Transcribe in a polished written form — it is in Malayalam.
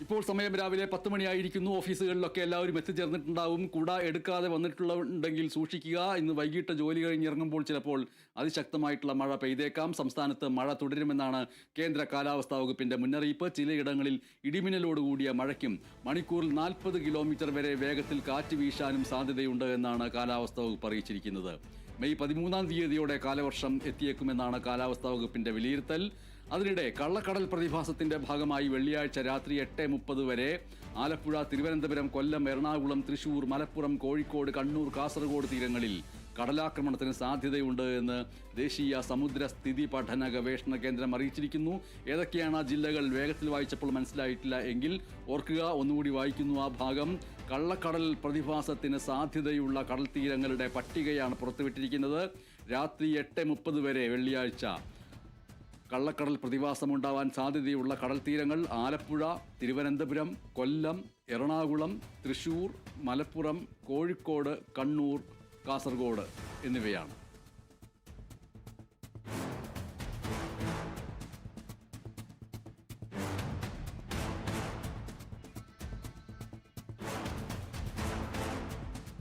ഇപ്പോൾ സമയം രാവിലെ 10 മണിയായിരിക്കുന്നു. ഓഫീസുകളിലൊക്കെ എല്ലാവരും എത്തിച്ചേർന്നിട്ടുണ്ടാവും. കുട എടുക്കാതെ വന്നിട്ടുണ്ടെങ്കിൽ സൂക്ഷിക്കുക. ഇന്ന് വൈകിട്ട് ജോലി കഴിഞ്ഞിറങ്ങുമ്പോൾ ചിലപ്പോൾ അതിശക്തമായിട്ടുള്ള മഴ പെയ്തേക്കാം. സംസ്ഥാനത്ത് മഴ തുടരുമെന്നാണ് കേന്ദ്ര കാലാവസ്ഥാ വകുപ്പിന്റെ മുന്നറിയിപ്പ്. ചിലയിടങ്ങളിൽ ഇടിമിന്നലോടുകൂടിയ മഴയ്ക്കും മണിക്കൂറിൽ 40 കിലോമീറ്റർ വരെ വേഗത്തിൽ കാറ്റ് വീശാനും സാധ്യതയുണ്ട് എന്നാണ് കാലാവസ്ഥാ വകുപ്പ് അറിയിച്ചിരിക്കുന്നത്. മെയ് 13-ാം തീയതിയോടെ കാലവർഷം എത്തിയേക്കുമെന്നാണ് കാലാവസ്ഥാ വകുപ്പിന്റെ വിലയിരുത്തൽ. അതിനിടെ കള്ളക്കടൽ പ്രതിഭാസത്തിന്റെ ഭാഗമായി വെള്ളിയാഴ്ച രാത്രി 8:30 വരെ ആലപ്പുഴ, തിരുവനന്തപുരം, കൊല്ലം, എറണാകുളം, തൃശൂർ, മലപ്പുറം, കോഴിക്കോട്, കണ്ണൂർ, കാസർഗോഡ് തീരങ്ങളിൽ കടലാക്രമണത്തിന് സാധ്യതയുണ്ട് എന്ന് ദേശീയ സമുദ്ര സ്ഥിതി പഠന ഗവേഷണ കേന്ദ്രം അറിയിച്ചിരിക്കുന്നു. ഏതൊക്കെയാണ് ആ ജില്ലകൾ? വേഗത്തിൽ വായിച്ചപ്പോൾ മനസ്സിലായിട്ടില്ല എങ്കിൽ ഓർക്കുക, ഒന്നുകൂടി വായിക്കുന്നു ആ ഭാഗം. കള്ളക്കടൽ പ്രതിഭാസത്തിന് സാധ്യതയുള്ള കടൽ തീരങ്ങളുടെ പട്ടികയാണ് പുറത്തുവിട്ടിരിക്കുന്നത്. രാത്രി 8:30 വരെ വെള്ളിയാഴ്ച കള്ളക്കടൽ പ്രതിഭാസമുണ്ടാവാൻ സാധ്യതയുള്ള കടൽ തീരങ്ങൾ ആലപ്പുഴ, തിരുവനന്തപുരം, കൊല്ലം, എറണാകുളം, തൃശൂർ, മലപ്പുറം, കോഴിക്കോട്, കണ്ണൂർ, കാസർഗോഡ് എന്നിവയാണ്.